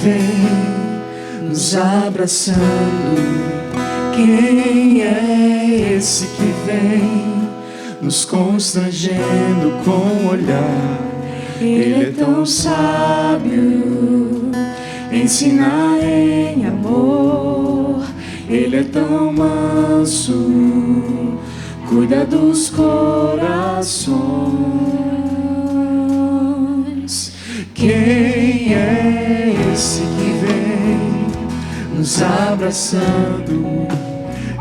vem nos abraçando? Quem é esse que vem nos constrangendo com o olhar? Ele é tão sábio, ensina em amor. Ele é tão manso, cuida dos corações. Quem é esse que vem nos abraçando?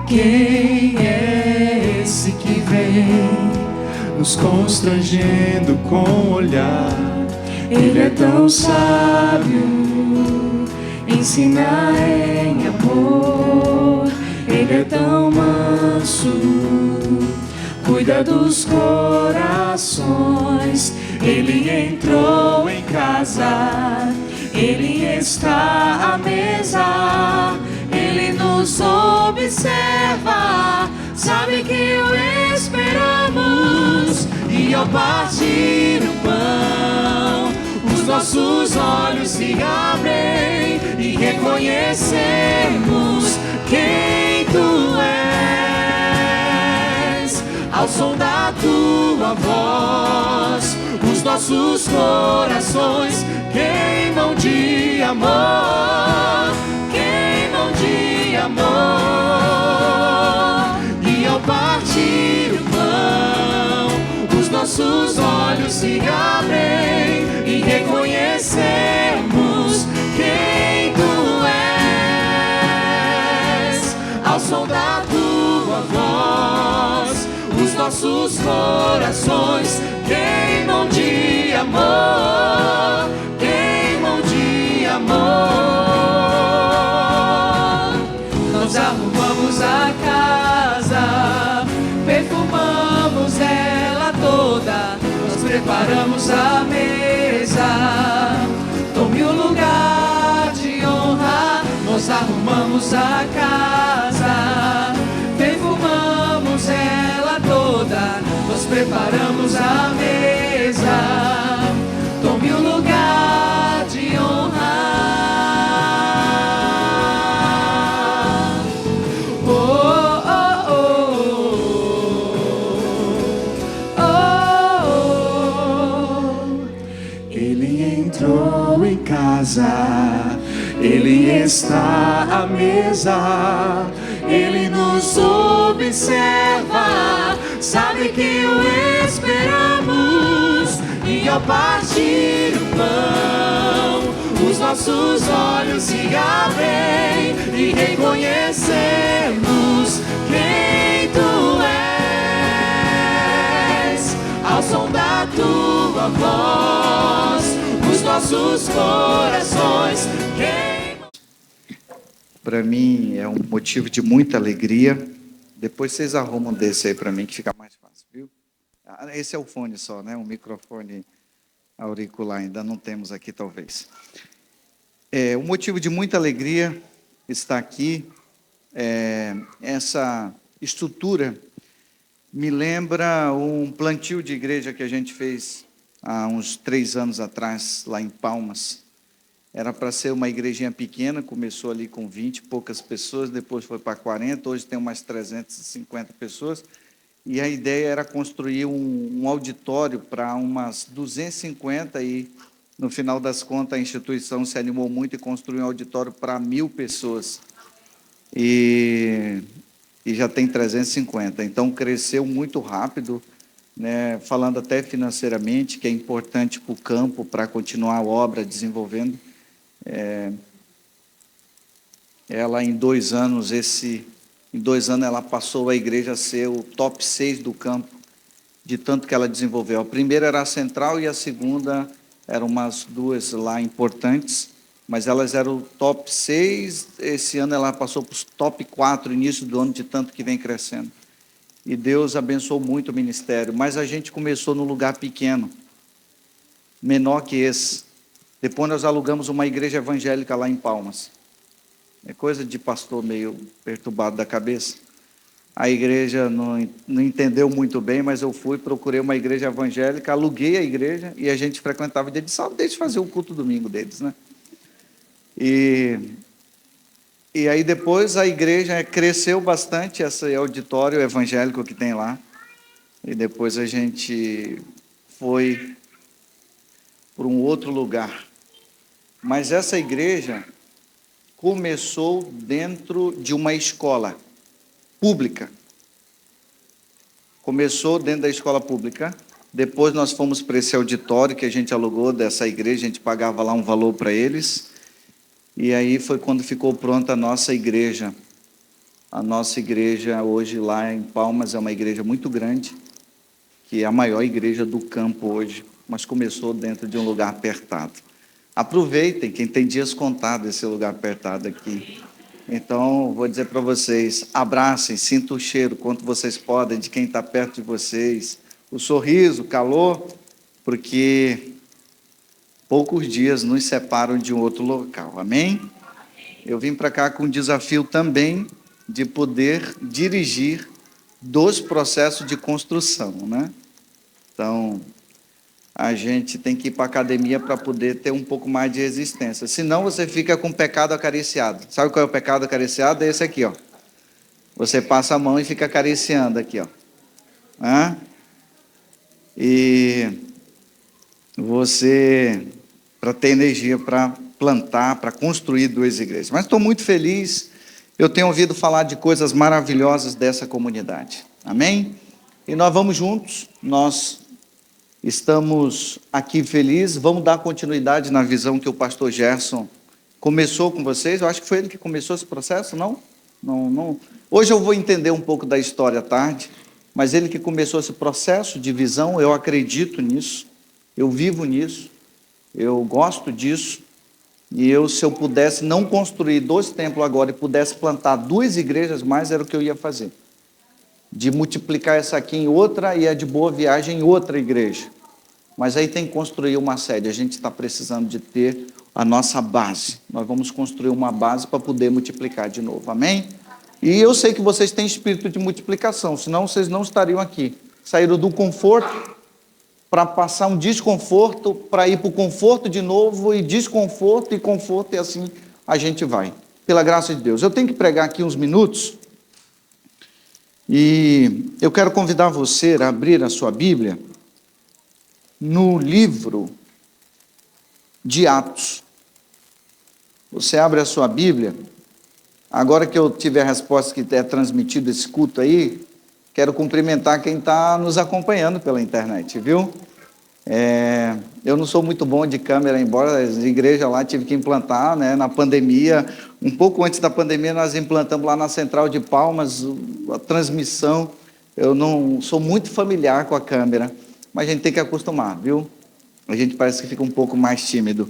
Quem é esse que vem nos constrangendo com o olhar? Ele é tão sábio, ensina em amor. Ele é tão manso, cuida dos corações. Ele entrou em casa, ele está à mesa. Ele nos observa, sabe que o esperamos. E ao partir o pão, os nossos olhos se abrem e reconhecemos quem tu és. Ao som da tua voz, os nossos corações queimam de amor, queimam de amor. E ao partir o pão, os nossos olhos se abrem e reconhecemos quem tu és. Ao som da tua voz, os nossos corações queimam de amor, queimam de amor. Nós arrumamos a casa, perfumamos ela toda, nós preparamos a mesa. Tome o lugar de honra. Nós arrumamos a casa, perfumamos ela toda, nós preparamos a mesa. Tome o lugar de honra. Oh, oh, oh, oh, oh. Ele entrou em casa, ele está à mesa. Ele nos observa, sabe que o esperamos. E ao partir o pão, os nossos olhos se abrem e reconhecemos quem tu és. Ao som da tua voz, os nossos corações queimam. Para mim é um motivo de muita alegria. Depois vocês arrumam desse aí para mim, que fica mais fácil, viu? Esse é o fone só, né? Um microfone auricular ainda não temos aqui, talvez. Um motivo de muita alegria estar aqui. Essa estrutura me lembra um plantio de igreja que a gente fez há uns 3 anos atrás, lá em Palmas. Era para ser uma igrejinha pequena, começou ali com 20 e poucas pessoas, depois foi para 40, hoje tem umas 350 pessoas. E a ideia era construir um auditório para umas 250 e, no final das contas, a instituição se animou muito e construiu um auditório para 1.000 pessoas. E já tem 350. Então, cresceu muito rápido, né, falando até financeiramente, que é importante para o campo, para continuar a obra desenvolvendo. Ela, em 2 anos, ela passou a igreja a ser o top 6 do campo, de tanto que ela desenvolveu. A primeira era a central e a segunda eram umas 2 lá importantes, mas elas eram o top 6. Esse ano ela passou para os top 4, início do ano, de tanto que vem crescendo. E Deus abençoou muito o ministério, mas a gente começou num lugar pequeno, menor que esse. Depois nós alugamos uma igreja evangélica lá em Palmas. É coisa de pastor meio perturbado da cabeça. A igreja não entendeu muito bem, mas eu procurei uma igreja evangélica, aluguei a igreja e a gente frequentava dia de sábado, desde fazer o culto domingo deles, né? E, e aí depois a igreja cresceu bastante, esse auditório evangélico que tem lá. E depois a gente foi para um outro lugar. Mas essa igreja começou dentro de uma escola pública. Começou dentro da escola pública. Depois nós fomos para esse auditório que a gente alugou dessa igreja, a gente pagava lá um valor para eles. E aí foi quando ficou pronta a nossa igreja. A nossa igreja hoje lá em Palmas é uma igreja muito grande, que é a maior igreja do campo hoje, mas começou dentro de um lugar apertado. Aproveitem, quem tem dias contados esse lugar apertado aqui. Então, vou dizer para vocês, abracem, sintam o cheiro, quanto vocês podem, de quem está perto de vocês. O sorriso, o calor, porque poucos dias nos separam de um outro local, amém? Eu vim para cá com o desafio também de poder dirigir 2 processos de construção, né? Então, a gente tem que ir para a academia para poder ter um pouco mais de resistência. Senão você fica com o pecado acariciado. Sabe qual é o pecado acariciado? É esse aqui, ó. Você passa a mão e fica acariciando aqui, ó. E você, para ter energia para plantar, para construir 2 igrejas. Mas estou muito feliz. Eu tenho ouvido falar de coisas maravilhosas dessa comunidade. Amém? E nós vamos juntos, nós estamos aqui felizes, vamos dar continuidade na visão que o pastor Gerson começou com vocês. Eu acho que foi ele que começou esse processo, não? Não. Hoje eu vou entender um pouco da história à tarde, mas ele que começou esse processo de visão, eu acredito nisso, eu vivo nisso, eu gosto disso, e se eu pudesse não construir 2 templos agora e pudesse plantar 2 igrejas mais, era o que eu ia fazer. De multiplicar essa aqui em outra e a de Boa Viagem em outra igreja. Mas aí tem que construir uma sede. A gente está precisando de ter a nossa base. Nós vamos construir uma base para poder multiplicar de novo. Amém? E eu sei que vocês têm espírito de multiplicação, senão vocês não estariam aqui. Saíram do conforto para passar um desconforto, para ir para o conforto de novo, e desconforto e conforto, e assim a gente vai. Pela graça de Deus. Eu tenho que pregar aqui uns minutos. E eu quero convidar você a abrir a sua Bíblia no livro de Atos. Você abre a sua Bíblia. Agora que eu tive a resposta que é transmitido esse culto aí, quero cumprimentar quem está nos acompanhando pela internet, viu? Eu não sou muito bom de câmera, embora a igreja lá tive que implantar, né, na pandemia. Um pouco antes da pandemia nós implantamos lá na Central de Palmas a transmissão. Eu não sou muito familiar com a câmera, mas a gente tem que acostumar, viu? A gente parece que fica um pouco mais tímido.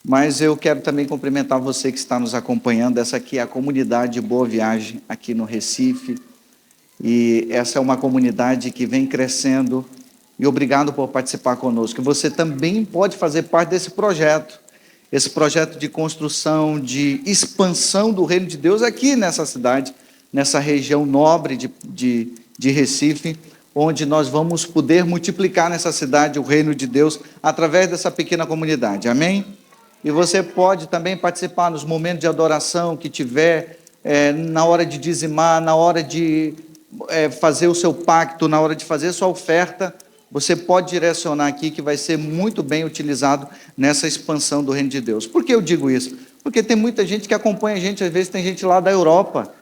Mas eu quero também cumprimentar você que está nos acompanhando. Essa aqui é a comunidade Boa Viagem, aqui no Recife. E essa é uma comunidade que vem crescendo. E obrigado por participar conosco. Você também pode fazer parte desse projeto. Esse projeto de construção, de expansão do reino de Deus aqui nessa cidade, nessa região nobre de Recife, onde nós vamos poder multiplicar nessa cidade o reino de Deus através dessa pequena comunidade. Amém? E você pode também participar nos momentos de adoração que tiver, na hora de dizimar, na hora de fazer o seu pacto, na hora de fazer a sua oferta. Você pode direcionar aqui, que vai ser muito bem utilizado nessa expansão do reino de Deus. Por que eu digo isso? Porque tem muita gente que acompanha a gente, às vezes tem gente lá da Europa,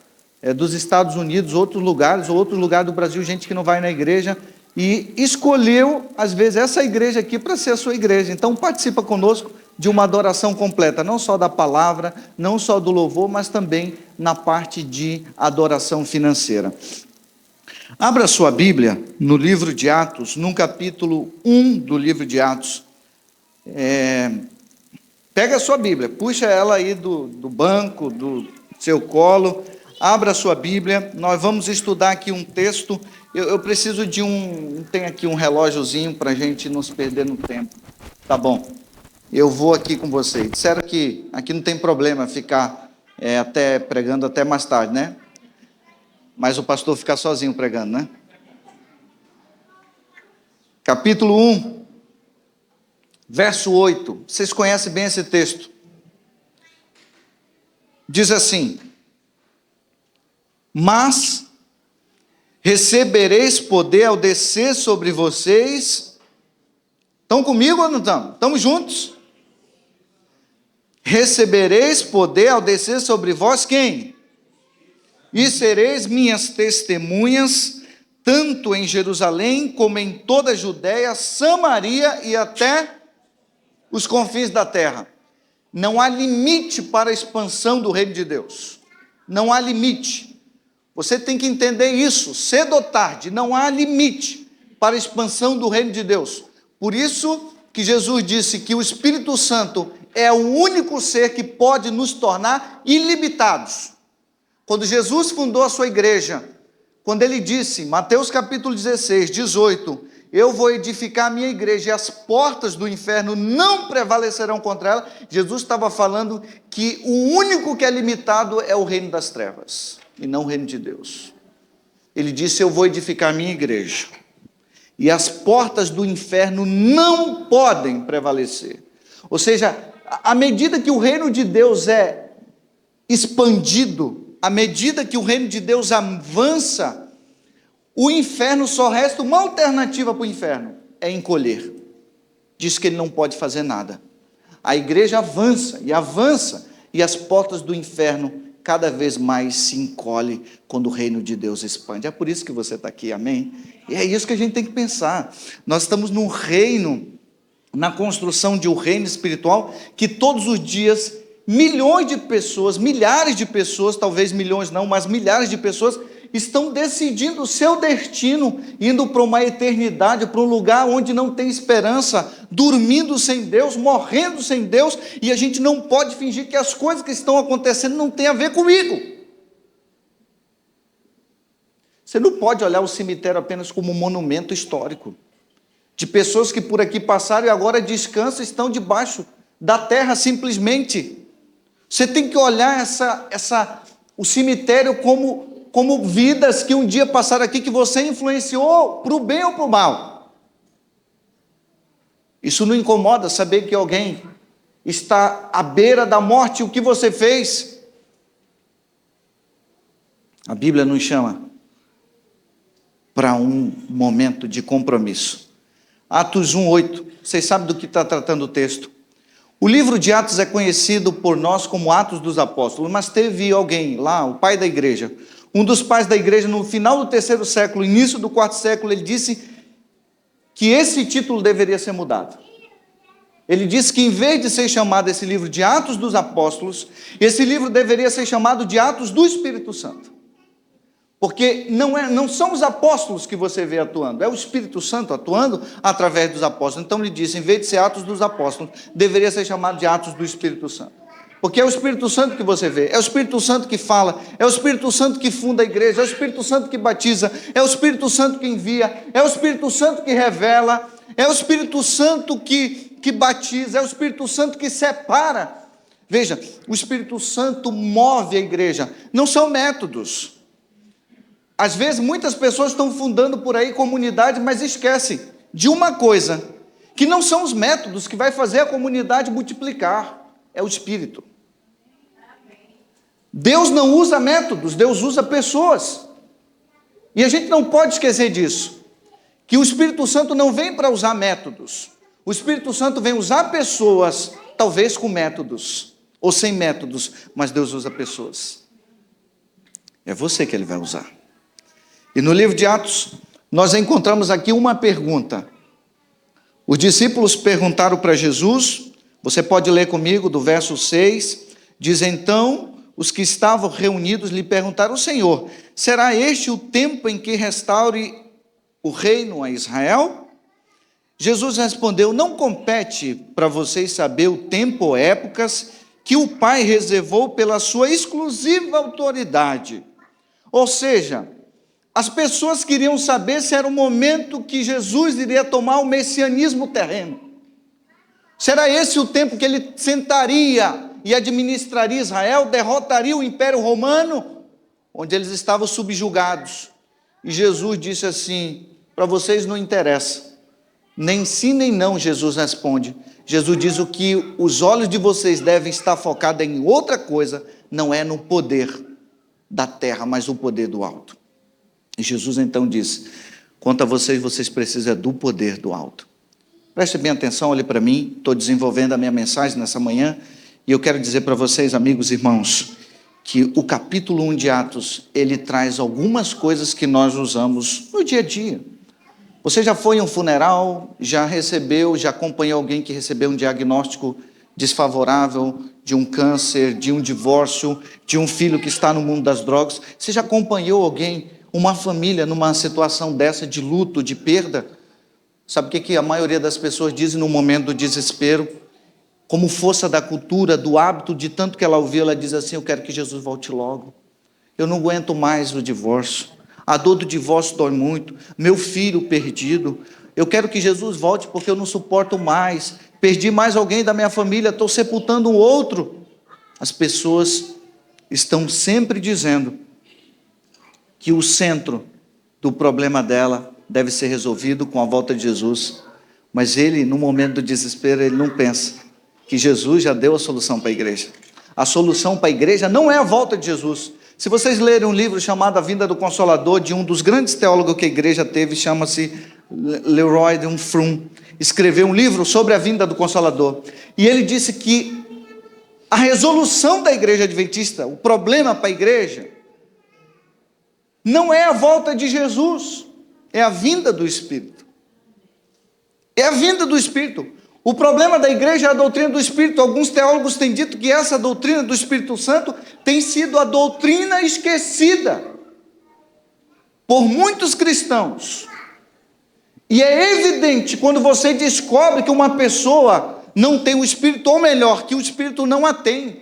dos Estados Unidos, outros lugares do Brasil, gente que não vai na igreja, e escolheu, às vezes, essa igreja aqui para ser a sua igreja. Então, participa conosco de uma adoração completa, não só da palavra, não só do louvor, mas também na parte de adoração financeira. Abra sua Bíblia no livro de Atos, no capítulo 1 do livro de Atos. Pega a sua Bíblia, puxa ela aí do banco, do seu colo, abra a sua Bíblia. Nós vamos estudar aqui um texto. Eu preciso de tem aqui um relógiozinho para a gente não se perder no tempo. Tá bom, eu vou aqui com vocês. Disseram que aqui não tem problema ficar até pregando até mais tarde, né? Mas o pastor fica sozinho pregando, né? Capítulo 1, verso 8. Vocês conhecem bem esse texto. diz assim: mas recebereis poder ao descer sobre vocês. Estão comigo ou não estão? Estamos juntos? Recebereis poder ao descer sobre vós quem? E sereis minhas testemunhas, tanto em Jerusalém como em toda a Judéia, Samaria e até os confins da terra. Não há limite para a expansão do reino de Deus. Não há limite. Você tem que entender isso, cedo ou tarde, não há limite para a expansão do reino de Deus. Por isso que Jesus disse que o Espírito Santo é o único ser que pode nos tornar ilimitados. Quando Jesus fundou a sua igreja, quando ele disse, Mateus capítulo 16, 18, eu vou edificar a minha igreja e as portas do inferno não prevalecerão contra ela, Jesus estava falando que o único que é limitado é o reino das trevas, e não o reino de Deus. Ele disse, eu vou edificar a minha igreja, e as portas do inferno não podem prevalecer. Ou seja, à medida que o reino de Deus é expandido, à medida que o reino de Deus avança, o inferno só resta uma alternativa para o inferno, é encolher. Diz que ele não pode fazer nada. A igreja avança, e as portas do inferno cada vez mais se encolhem quando o reino de Deus expande. É por isso que você está aqui, amém? E é isso que a gente tem que pensar. Nós estamos num reino, na construção de um reino espiritual, que todos os dias, milhões de pessoas, milhares de pessoas, talvez milhões não, mas milhares de pessoas, estão decidindo o seu destino, indo para uma eternidade, para um lugar onde não tem esperança, dormindo sem Deus, morrendo sem Deus, e a gente não pode fingir que as coisas que estão acontecendo não têm a ver comigo. Você não pode olhar o cemitério apenas como um monumento histórico, de pessoas que por aqui passaram e agora descansam, estão debaixo da terra simplesmente. Você tem que olhar o cemitério como vidas que um dia passaram aqui, que você influenciou para o bem ou para o mal. Isso não incomoda saber que alguém está à beira da morte, o que você fez? A Bíblia nos chama para um momento de compromisso. Atos 1:8, vocês sabem do que está tratando o texto. O livro de Atos é conhecido por nós como Atos dos Apóstolos, mas teve alguém lá, o pai da igreja, um dos pais da igreja, no final do 3º século, início do 4º século, ele disse que esse título deveria ser mudado. Ele disse que em vez de ser chamado esse livro de Atos dos Apóstolos, esse livro deveria ser chamado de Atos do Espírito Santo. Porque não são os apóstolos que você vê atuando, é o Espírito Santo atuando através dos apóstolos. Então ele disse, em vez de ser Atos dos Apóstolos, deveria ser chamado de Atos do Espírito Santo. Porque é o Espírito Santo que você vê, é o Espírito Santo que fala, é o Espírito Santo que funda a igreja, é o Espírito Santo que batiza, é o Espírito Santo que envia, é o Espírito Santo que revela, é o Espírito Santo que batiza, é o Espírito Santo que separa. Veja, o Espírito Santo move a igreja, não são métodos. Às vezes muitas pessoas estão fundando por aí comunidade, mas esquecem de uma coisa, que não são os métodos que vai fazer a comunidade multiplicar, é o Espírito. Deus não usa métodos, Deus usa pessoas. E a gente não pode esquecer disso, que o Espírito Santo não vem para usar métodos. O Espírito Santo vem usar pessoas, talvez com métodos, ou sem métodos, mas Deus usa pessoas. É você que Ele vai usar. E no livro de Atos, nós encontramos aqui uma pergunta. Os discípulos perguntaram para Jesus, você pode ler comigo do verso 6, diz então, os que estavam reunidos lhe perguntaram, Senhor, será este o tempo em que restaure o reino a Israel? Jesus respondeu, não compete para vocês saber o tempo ou épocas que o Pai reservou pela sua exclusiva autoridade. Ou seja, as pessoas queriam saber se era o momento que Jesus iria tomar o messianismo terreno. Será esse o tempo que ele sentaria e administraria Israel, derrotaria o Império Romano, onde eles estavam subjugados? E Jesus disse assim, para vocês não interessa, nem sim nem não, Jesus responde. Jesus diz o que os olhos de vocês devem estar focados em outra coisa, não é no poder da terra, mas o poder do alto. E Jesus então disse: quanto a vocês precisam do poder do alto. Preste bem atenção, olhe para mim, estou desenvolvendo a minha mensagem nessa manhã, e eu quero dizer para vocês, amigos e irmãos, que o capítulo 1 de Atos, ele traz algumas coisas que nós usamos no dia a dia. Você já foi em um funeral, já acompanhou alguém que recebeu um diagnóstico desfavorável de um câncer, de um divórcio, de um filho que está no mundo das drogas? Você já acompanhou alguém, uma família, numa situação dessa de luto, de perda? Sabe o que a maioria das pessoas dizem no momento do desespero? Como força da cultura, do hábito, de tanto que ela ouviu, ela diz assim: eu quero que Jesus volte logo. Eu não aguento mais o divórcio. A dor do divórcio dói muito. Meu filho perdido. Eu quero que Jesus volte porque eu não suporto mais. Perdi mais alguém da minha família, estou sepultando um outro. As pessoas estão sempre dizendo que o centro do problema dela deve ser resolvido com a volta de Jesus. Mas ele, no momento do desespero, ele não pensa que Jesus já deu a solução para a igreja. A solução para a igreja não é a volta de Jesus. Se vocês lerem um livro chamado A Vinda do Consolador, de um dos grandes teólogos que a igreja teve, chama-se Leroy de Frum, escreveu um livro sobre a vinda do Consolador. E ele disse que a resolução da igreja adventista, o problema para a igreja, não é a volta de Jesus, é a vinda do Espírito. É a vinda do Espírito. O problema da igreja é a doutrina do Espírito. Alguns teólogos têm dito que essa doutrina do Espírito Santo tem sido a doutrina esquecida por muitos cristãos. E é evidente quando você descobre que uma pessoa não tem o Espírito, ou melhor, que o Espírito não a tem.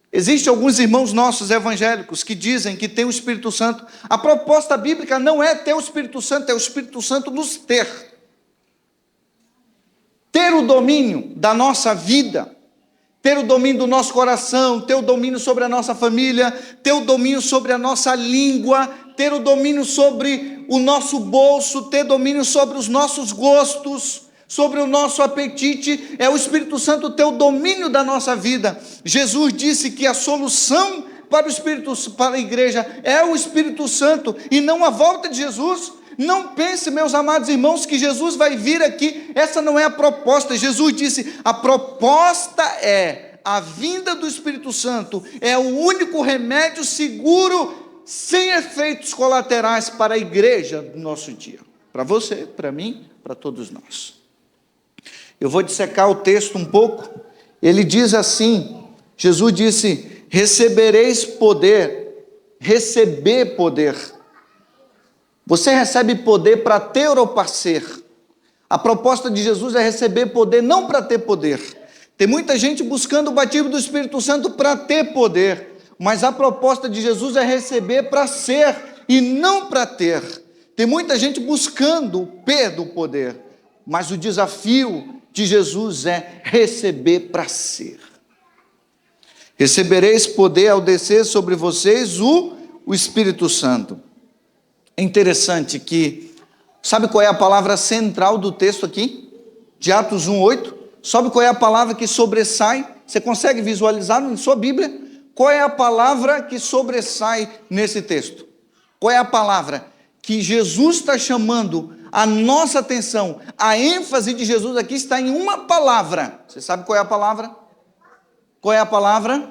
Existem alguns irmãos nossos evangélicos que dizem que tem o Espírito Santo. A proposta bíblica não é ter o Espírito Santo, é o Espírito Santo nos ter. Ter o domínio da nossa vida, ter o domínio do nosso coração, ter o domínio sobre a nossa família, ter o domínio sobre a nossa língua, ter o domínio sobre o nosso bolso, ter domínio sobre os nossos gostos, sobre o nosso apetite. É o Espírito Santo ter o domínio da nossa vida. Jesus disse que a solução para a igreja é o Espírito Santo e não a volta de Jesus. Não pense, meus amados irmãos, que Jesus vai vir aqui. Essa não é a proposta. Jesus disse: a proposta é a vinda do Espírito Santo. É o único remédio seguro, sem efeitos colaterais para a igreja do nosso dia. Para você, para mim, para todos nós. Eu vou dissecar o texto um pouco. Ele diz assim, Jesus disse: recebereis poder. Receber poder. Você recebe poder para ter ou para ser? A proposta de Jesus é receber poder, não para ter poder. Tem muita gente buscando o batismo do Espírito Santo para ter poder, mas a proposta de Jesus é receber para ser e não para ter. Tem muita gente buscando o P do poder, mas o desafio de Jesus é receber para ser. Recebereis poder ao descer sobre vocês o Espírito Santo. É interessante que, sabe qual é a palavra central do texto aqui? De Atos 1:8. Sabe qual é a palavra que sobressai? Você consegue visualizar na sua Bíblia? Qual é a palavra que sobressai nesse texto? Qual é a palavra que Jesus está chamando a nossa atenção? A ênfase de Jesus aqui está em uma palavra. Você sabe qual é a palavra? Qual é a palavra?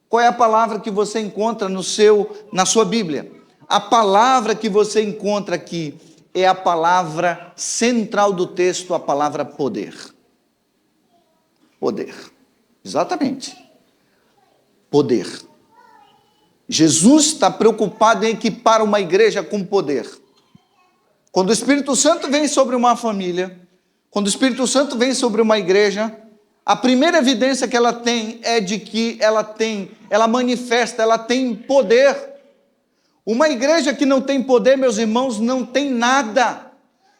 Qual é a palavra que você encontra na sua Bíblia? A palavra que você encontra aqui é a palavra central do texto, a palavra poder. Poder. Exatamente. Poder. Jesus está preocupado em equipar uma igreja com poder. Quando o Espírito Santo vem sobre uma família, quando o Espírito Santo vem sobre uma igreja, a primeira evidência que ela tem é de que ela manifesta, ela tem poder. Uma igreja que não tem poder, meus irmãos, não tem nada.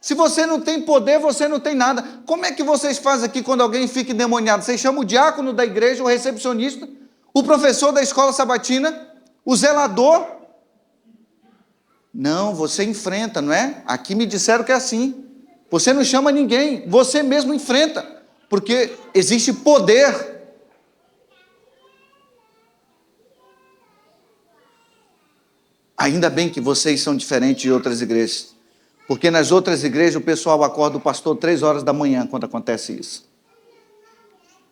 Se você não tem poder, você não tem nada. Como é que vocês fazem aqui quando alguém fica endemoniado? Vocês chamam o diácono da igreja, o recepcionista, o professor da escola sabatina, o zelador? Não, você enfrenta, não é? Aqui me disseram que é assim. Você não chama ninguém, você mesmo enfrenta. porque existe poder. Ainda bem que vocês são diferentes de outras igrejas, porque nas outras igrejas o pessoal acorda o pastor 3 horas da manhã quando acontece isso.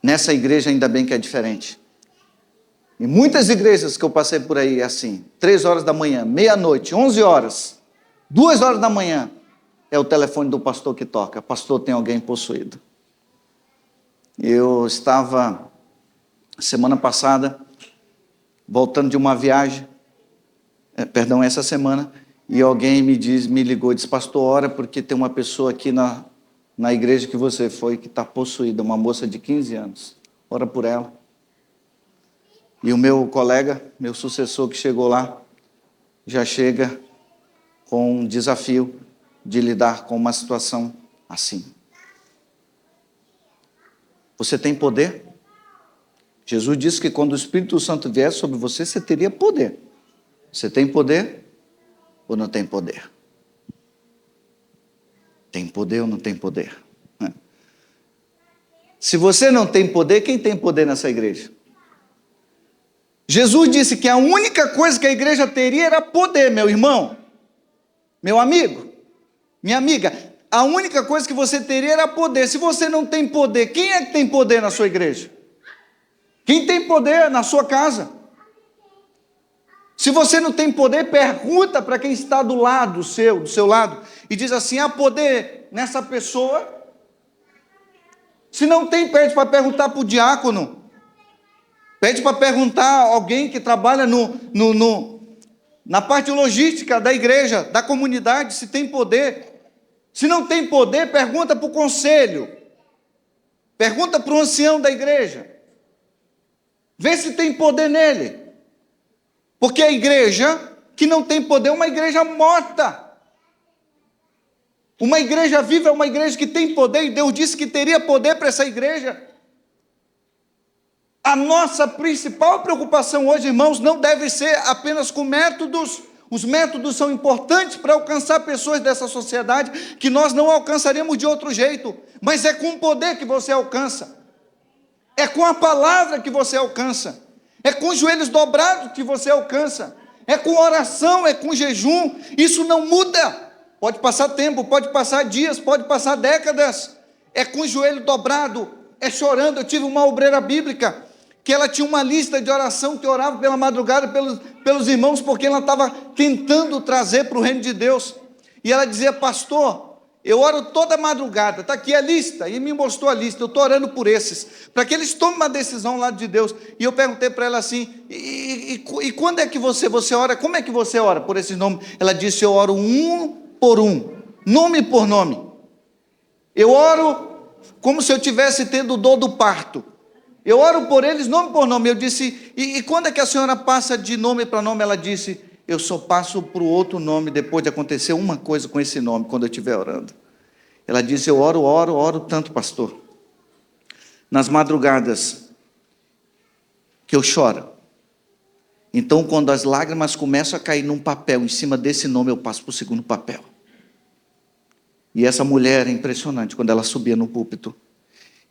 Nessa igreja ainda bem que é diferente. Em muitas igrejas que eu passei por aí é assim, 3 horas da manhã, meia-noite, 11 horas, 2 horas da manhã, é o telefone do pastor que toca. Pastor, tem alguém possuído. Eu estava, semana passada, voltando de uma viagem, essa semana, e alguém me ligou e disse, pastor, ora, porque tem uma pessoa aqui na igreja que você foi, que está possuída, uma moça de 15 anos. Ora por ela. E o meu colega, meu sucessor que chegou lá, já chega com um desafio de lidar com uma situação assim. Você tem poder? Jesus disse que quando o Espírito Santo vier sobre você, você teria poder. Você tem poder ou não tem poder? Tem poder ou não tem poder? Se você não tem poder, quem tem poder nessa igreja? Jesus disse que a única coisa que a igreja teria era poder, meu irmão, meu amigo, minha amiga. A única coisa que você teria era poder. Se você não tem poder, quem é que tem poder na sua igreja? Quem tem poder na sua casa? Se você não tem poder, pergunta para quem está do seu lado, e diz assim, há poder nessa pessoa? Se não tem, pede para perguntar para o diácono, pede para perguntar a alguém que trabalha na parte logística da igreja, da comunidade, se tem poder. Se não tem poder, pergunta para o conselho, pergunta para o ancião da igreja, vê se tem poder nele. Porque a igreja que não tem poder é uma igreja morta. Uma igreja viva é uma igreja que tem poder, e Deus disse que teria poder para essa igreja. A nossa principal preocupação hoje, irmãos, não deve ser apenas com métodos. Os métodos são importantes para alcançar pessoas dessa sociedade que nós não alcançaremos de outro jeito, mas é com o poder que você alcança, é com a palavra que você alcança, é com os joelhos dobrados que você alcança, é com oração, é com jejum. Isso não muda. Pode passar tempo, pode passar dias, pode passar décadas. É com o joelho dobrado, é chorando. Eu tive uma obreira bíblica que ela tinha uma lista de oração, que orava pela madrugada pelos irmãos, porque ela estava tentando trazer para o reino de Deus. E ela dizia, pastor, eu oro toda madrugada, está aqui a lista, e me mostrou a lista, eu estou orando por esses, para que eles tomem uma decisão lá de Deus. E eu perguntei para ela assim, e quando é que você ora, como é que você ora por esses nomes? Ela disse, eu oro um por um, nome por nome. Eu oro como se eu estivesse tendo dor do parto. Eu oro por eles nome por nome. Eu disse, e quando é que a senhora passa de nome para nome? Ela disse, eu só passo para o outro nome depois de acontecer uma coisa com esse nome, quando eu estiver orando. Ela disse, eu oro tanto, pastor, nas madrugadas, que eu choro. Então, quando as lágrimas começam a cair num papel, em cima desse nome, eu passo para o segundo papel. E essa mulher é impressionante, quando ela subia no púlpito.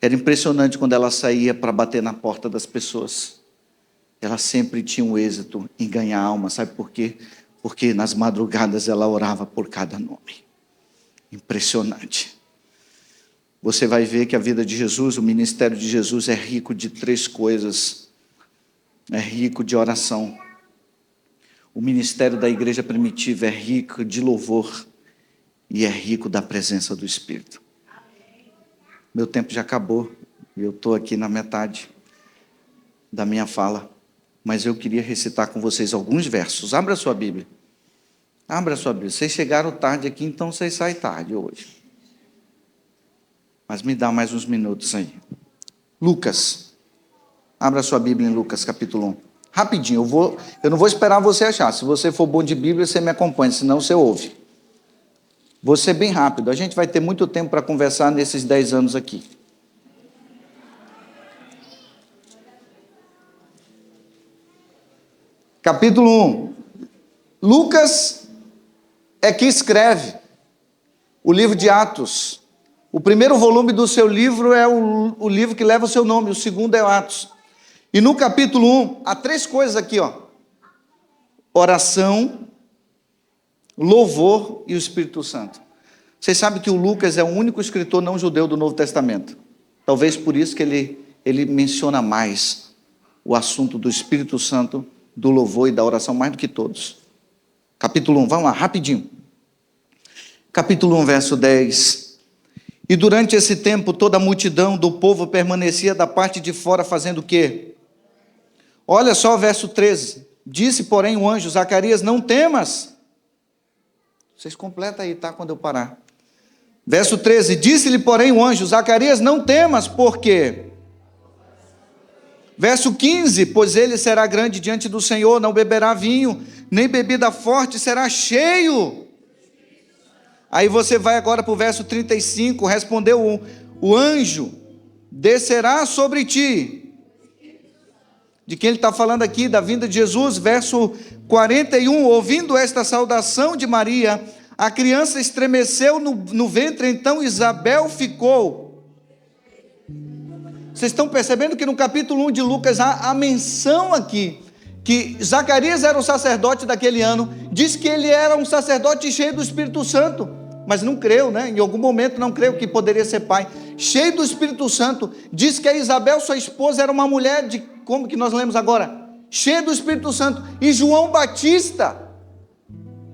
Era impressionante quando ela saía para bater na porta das pessoas. Ela sempre tinha um êxito em ganhar alma. Sabe por quê? Porque nas madrugadas ela orava por cada nome. Impressionante. Você vai ver que a vida de Jesus, o ministério de Jesus é rico de 3 coisas. É rico de oração. O ministério da igreja primitiva é rico de louvor. E é rico da presença do Espírito. Meu tempo já acabou, e eu estou aqui na metade da minha fala, mas eu queria recitar com vocês alguns versos. Abra a sua Bíblia. Abra a sua Bíblia. Vocês chegaram tarde aqui, então vocês saem tarde hoje. Mas me dá mais uns minutos aí. Lucas. Abra a sua Bíblia em Lucas, capítulo 1. Rapidinho, eu não vou esperar você achar. Se você for bom de Bíblia, você me acompanha, senão você ouve. Vou ser bem rápido, a gente vai ter muito tempo para conversar nesses 10 anos aqui. Capítulo 1. Lucas é que escreve o livro de Atos. O primeiro volume do seu livro é o livro que leva o seu nome, o segundo é Atos. E no capítulo 1, há 3 coisas aqui, ó. Oração, louvor e o Espírito Santo. Vocês sabem que o Lucas é o único escritor não judeu do Novo Testamento. Talvez por isso que ele menciona mais o assunto do Espírito Santo, do louvor e da oração, mais do que todos. Capítulo 1, vamos lá, rapidinho. Capítulo 1, verso 10. E durante esse tempo, toda a multidão do povo permanecia da parte de fora fazendo o quê? Olha só o verso 13. Disse, porém, o anjo, Zacarias, não temas. Vocês completam aí, tá? Quando eu parar. Verso 13. Disse-lhe, porém, o anjo, Zacarias, não temas, por quê? Verso 15. Pois ele será grande diante do Senhor, não beberá vinho, nem bebida forte, será cheio. Aí você vai agora para o verso 35, respondeu o anjo, descerá sobre ti. De quem ele está falando aqui? Da vinda de Jesus. Verso 41, ouvindo esta saudação de Maria, a criança estremeceu no ventre, então Isabel ficou. Vocês estão percebendo que no capítulo 1 de Lucas há a menção aqui, que Zacarias era o sacerdote daquele ano, diz que ele era um sacerdote cheio do Espírito Santo, mas não creu, né? Em algum momento não creu que poderia ser pai. Cheio do Espírito Santo, diz que a Isabel, sua esposa, era uma mulher de, como que nós lemos agora? Cheia do Espírito Santo. E João Batista,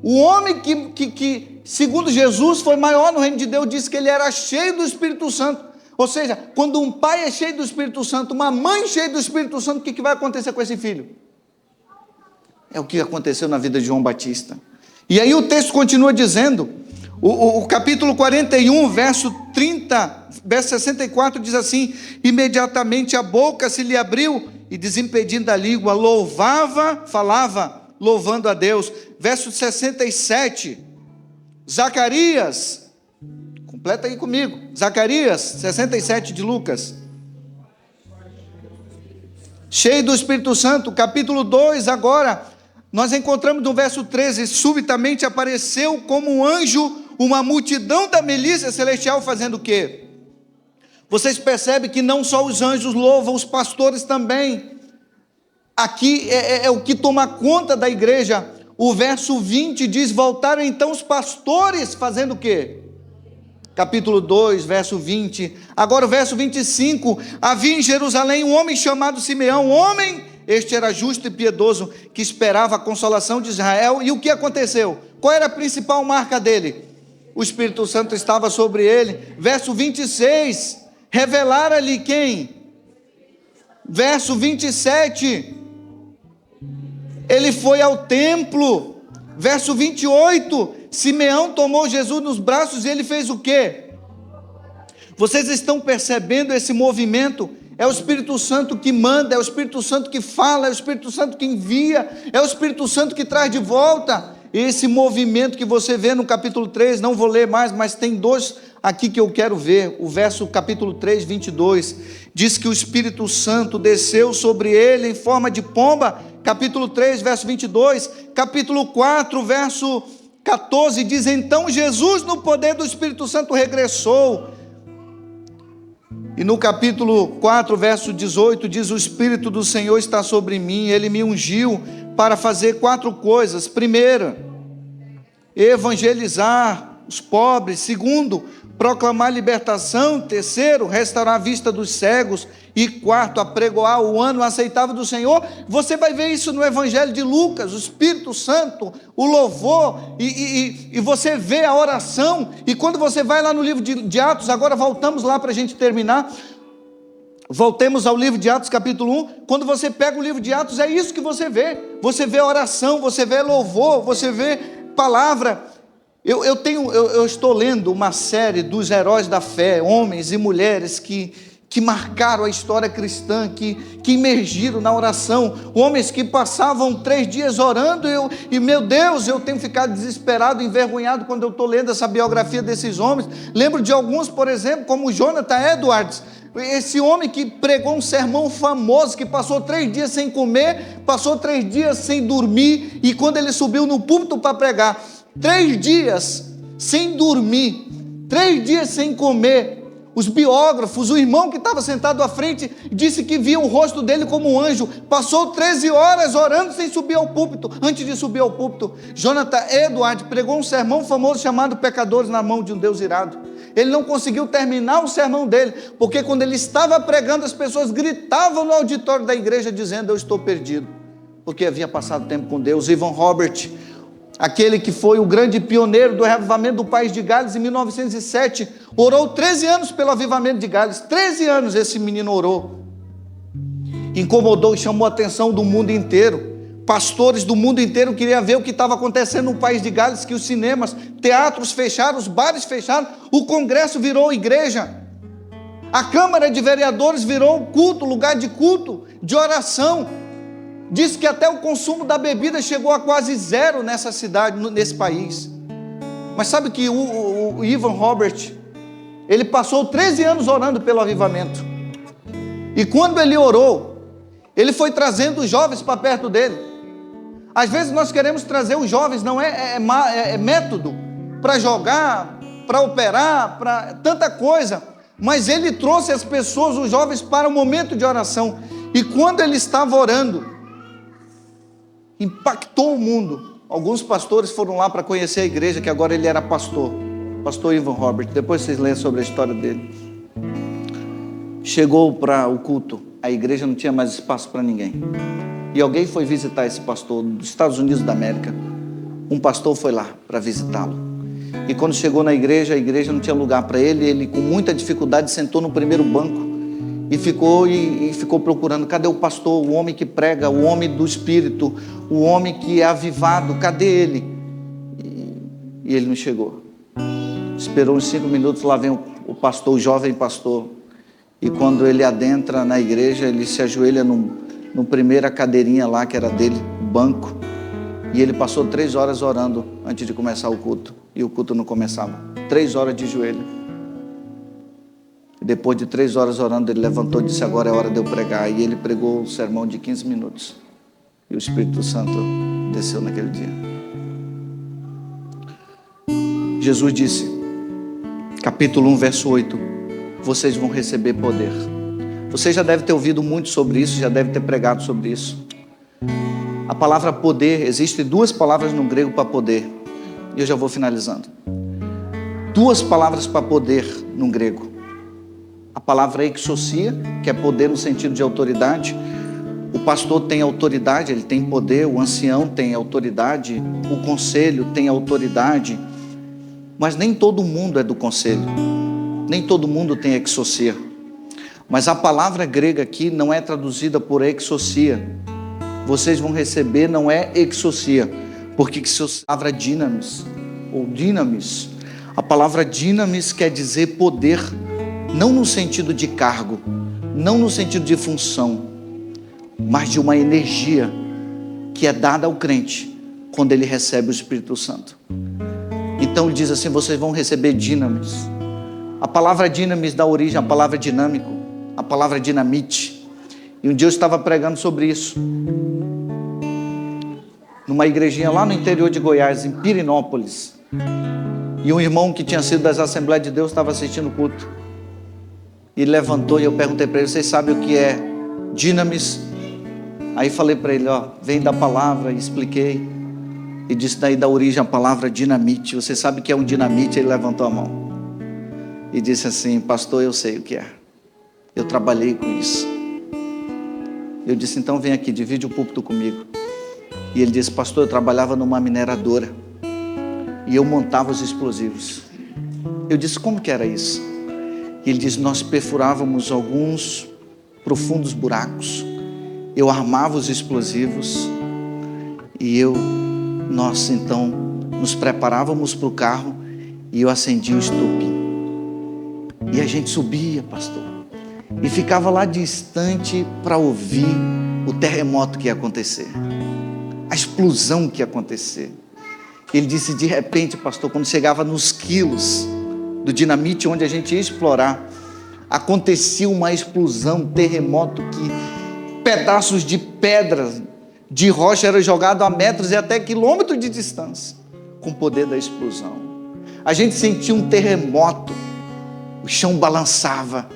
o homem que segundo Jesus, foi maior no reino de Deus, disse que ele era cheio do Espírito Santo. Ou seja, quando um pai é cheio do Espírito Santo, uma mãe cheia do Espírito Santo, o que vai acontecer com esse filho? É o que aconteceu na vida de João Batista. E aí o texto continua dizendo, o capítulo 41, verso 64 diz assim, imediatamente a boca se lhe abriu e desimpedindo a língua, falava, louvando a Deus. Verso 67, Zacarias, completa aí comigo, Zacarias 67 de Lucas, cheio do Espírito Santo. Capítulo 2 agora, nós encontramos no verso 13, subitamente apareceu como um anjo, uma multidão da milícia celestial fazendo o quê? Vocês percebem que não só os anjos louvam, os pastores também. Aqui é o que toma conta da igreja. O verso 20 diz, voltaram então os pastores fazendo o quê? Capítulo 2, verso 20. Agora o verso 25, havia em Jerusalém um homem chamado Simeão, este era justo e piedoso, que esperava a consolação de Israel. E o que aconteceu? Qual era a principal marca dele? O Espírito Santo estava sobre ele. Verso 26, revelara-lhe quem? Verso 27, ele foi ao templo. Verso 28, Simeão tomou Jesus nos braços e ele fez o quê? Vocês estão percebendo esse movimento? É o Espírito Santo que manda, é o Espírito Santo que fala, é o Espírito Santo que envia, é o Espírito Santo que traz de volta. Esse movimento que você vê no capítulo 3, não vou ler mais, mas tem 2 aqui que eu quero ver. O verso capítulo 3, 22, diz que o Espírito Santo desceu sobre ele em forma de pomba. Capítulo 3, verso 22. Capítulo 4, verso 14, diz, então Jesus no poder do Espírito Santo regressou. E no capítulo 4, verso 18, diz, o Espírito do Senhor está sobre mim, ele me ungiu para fazer 4 coisas. Primeiro, evangelizar os pobres. Segundo, proclamar libertação. Terceiro, restaurar a vista dos cegos. E quarto, apregoar o ano aceitável do Senhor. Você vai ver isso no Evangelho de Lucas, o Espírito Santo, o louvor, e você vê a oração. E quando você vai lá no livro de Atos, agora voltamos lá para a gente terminar. Voltemos ao livro de Atos capítulo 1, quando você pega o livro de Atos, é isso que você vê a oração, você vê louvor, você vê palavra. Eu estou lendo uma série dos heróis da fé, homens e mulheres que marcaram a história cristã, que emergiram na oração, homens que passavam 3 dias orando, e meu Deus, eu tenho ficado desesperado, envergonhado quando eu estou lendo essa biografia desses homens. Lembro de alguns, por exemplo, como Jonathan Edwards, esse homem que pregou um sermão famoso, que passou 3 dias sem comer, passou 3 dias sem dormir, e quando ele subiu no púlpito para pregar, 3 dias sem dormir, 3 dias sem comer. Os biógrafos, o irmão que estava sentado à frente, disse que via o rosto dele como um anjo. Passou 13 horas orando sem subir ao púlpito. Antes de subir ao púlpito, Jonathan Edwards pregou um sermão famoso chamado Pecadores na Mão de um Deus Irado. Ele não conseguiu terminar o sermão dele, porque quando ele estava pregando, as pessoas gritavam no auditório da igreja, dizendo: eu estou perdido, porque havia passado tempo com Deus. Evan Roberts, aquele que foi o grande pioneiro do reavivamento do país de Gales em 1907, orou 13 anos pelo avivamento de Gales. 13 anos esse menino orou. Incomodou e chamou a atenção do mundo inteiro. Pastores do mundo inteiro queriam ver o que estava acontecendo no país de Gales, que os cinemas, teatros fecharam, os bares fecharam, o Congresso virou igreja, a Câmara de Vereadores virou culto, lugar de culto, de oração. Diz que até o consumo da bebida chegou a quase zero nessa cidade, nesse país. Mas sabe que o Evan Roberts, ele passou 13 anos orando pelo avivamento. E quando ele orou, ele foi trazendo os jovens para perto dele. Às vezes nós queremos trazer os jovens, não é método para jogar, para operar, para tanta coisa. Mas ele trouxe as pessoas, os jovens, para o momento de oração. E quando ele estava orando, impactou o mundo. Alguns pastores foram lá para conhecer a igreja, que agora ele era pastor Evan Roberts. Depois vocês leem sobre a história dele. Chegou para o culto, a igreja não tinha mais espaço para ninguém. E alguém foi visitar esse pastor dos Estados Unidos da América. Um pastor foi lá para visitá-lo. E quando chegou na igreja, a igreja não tinha lugar para ele. Ele, com muita dificuldade, sentou no primeiro banco e ficou procurando. Cadê o pastor, o homem que prega, o homem do Espírito, o homem que é avivado? Cadê ele? E ele não chegou. Esperou uns 5 minutos, lá vem o pastor, o jovem pastor. E quando ele adentra na igreja, ele se ajoelha no primeira cadeirinha lá, que era dele, banco. E ele passou 3 horas orando antes de começar o culto. E o culto não começava. 3 horas de joelho. Depois de 3 horas orando, ele levantou e disse: agora é hora de eu pregar. E ele pregou um sermão de 15 minutos. E o Espírito Santo desceu naquele dia. Jesus disse, capítulo 1, verso 8: vocês vão receber poder. Você já deve ter ouvido muito sobre isso, já deve ter pregado sobre isso. A palavra poder, existem 2 palavras no grego para poder. E eu já vou finalizando. 2 palavras para poder no grego. A palavra exousia, que é poder no sentido de autoridade. O pastor tem autoridade, ele tem poder. O ancião tem autoridade. O conselho tem autoridade. Mas nem todo mundo é do conselho. Nem todo mundo tem exousia. Mas a palavra grega aqui não é traduzida por exousia. Vocês vão receber, não é exousia, porque a palavra dinamis, ou dinamis, a palavra dinamis quer dizer poder, não no sentido de cargo, não no sentido de função, mas de uma energia que é dada ao crente quando ele recebe o Espírito Santo. Então ele diz assim: vocês vão receber dinamis. A palavra dinamis dá origem à palavra dinâmico, a palavra dinamite. E um dia eu estava pregando sobre isso numa igrejinha lá no interior de Goiás, em Pirinópolis. E um irmão que tinha sido das Assembleias de Deus estava assistindo o culto. E levantou e eu perguntei para ele: vocês sabem o que é dinamis? Aí falei para ele: vem da palavra, e expliquei. E disse daí da origem a palavra dinamite. Você sabe o que é um dinamite? Ele levantou a mão e disse assim: pastor, eu sei o que é. Eu trabalhei com isso. Eu disse: então vem aqui, divide o púlpito comigo. E ele disse: pastor, eu trabalhava numa mineradora e eu montava os explosivos. Eu disse: como que era isso? E ele disse: nós perfurávamos alguns profundos buracos, eu armava os explosivos e nós então nos preparávamos para o carro e eu acendia o estupim. E a gente subia, pastor, e ficava lá distante para ouvir o terremoto que ia acontecer, a explosão que ia acontecer. Ele disse: de repente, pastor, quando chegava nos quilos do dinamite onde a gente ia explorar, acontecia uma explosão, terremoto, que pedaços de pedras, de rocha eram jogados a metros e até quilômetros de distância, com o poder da explosão. A gente sentia um terremoto, o chão balançava.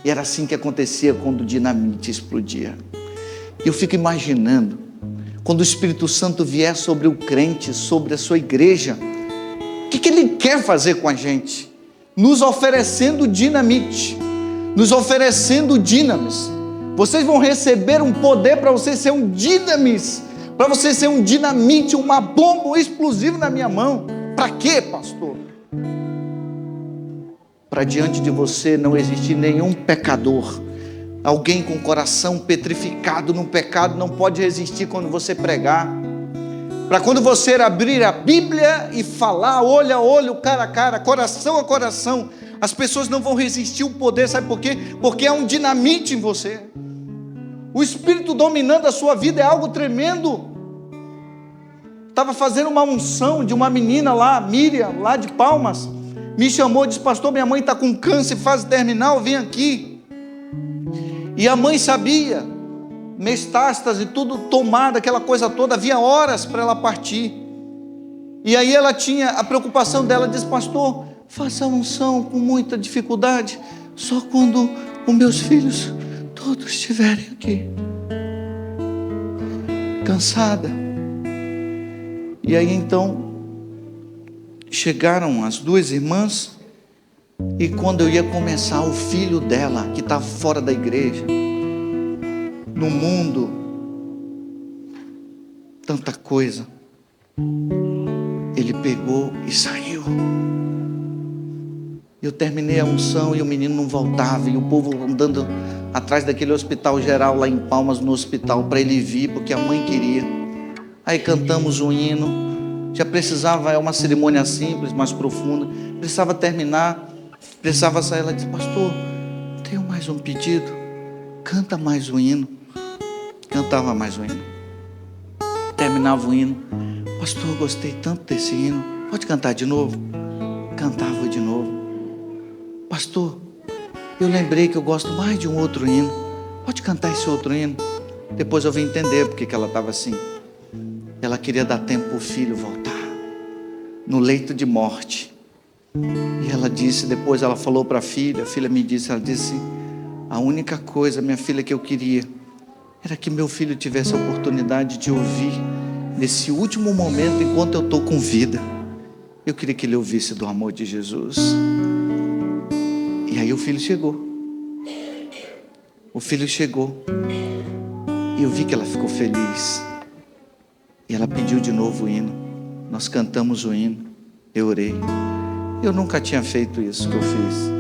E era assim que acontecia quando o dinamite explodia. Eu fico imaginando, quando o Espírito Santo vier sobre o crente, sobre a sua igreja, o que ele quer fazer com a gente? Nos oferecendo dinamite, nos oferecendo dinamis. Vocês vão receber um poder para você ser um dinamis, para você ser um dinamite, uma bomba, um explosivo na minha mão. Para quê, pastor? Para diante de você não existir nenhum pecador. Alguém com o coração petrificado no pecado não pode resistir quando você pregar. Para quando você abrir a Bíblia e falar olho a olho, cara a cara, coração a coração, as pessoas não vão resistir o poder. Sabe por quê? Porque é um dinamite em você. O Espírito dominando a sua vida é algo tremendo. Estava fazendo uma unção de uma menina lá, Miriam, lá de Palmas. Me chamou e disse: pastor, minha mãe está com câncer, fase terminal, vem aqui. E a mãe sabia, metástase, tudo tomado, aquela coisa toda, havia horas para ela partir. E aí ela tinha a preocupação dela, disse: pastor, faça a unção com muita dificuldade, só quando os meus filhos todos estiverem aqui. Cansada. E aí então chegaram as duas irmãs, e quando eu ia começar, o filho dela, que estava fora da igreja, no mundo, tanta coisa, ele pegou e saiu. Eu terminei a unção e o menino não voltava, e o povo andando atrás daquele hospital geral lá em Palmas, no hospital, para ele vir, porque a mãe queria. Aí cantamos um hino, já precisava, é uma cerimônia simples, mais profunda, precisava terminar, precisava sair. Ela disse: pastor, tenho mais um pedido, canta mais um hino. Cantava mais um hino, terminava o hino: pastor, eu gostei tanto desse hino, pode cantar de novo? Cantava de novo: pastor, eu lembrei que eu gosto mais de um outro hino, pode cantar esse outro hino? Depois eu vim entender porque que ela estava assim. Ela queria dar tempo para o filho voltar, no leito de morte. E ela disse, depois ela falou para a filha me disse, ela disse: a única coisa, minha filha, que eu queria era que meu filho tivesse a oportunidade de ouvir, nesse último momento, enquanto eu estou com vida, eu queria que ele ouvisse do amor de Jesus. E aí o filho chegou. O filho chegou. E eu vi que ela ficou feliz. E ela pediu de novo o hino. Nós cantamos o hino. Eu orei. Eu nunca tinha feito isso que eu fiz.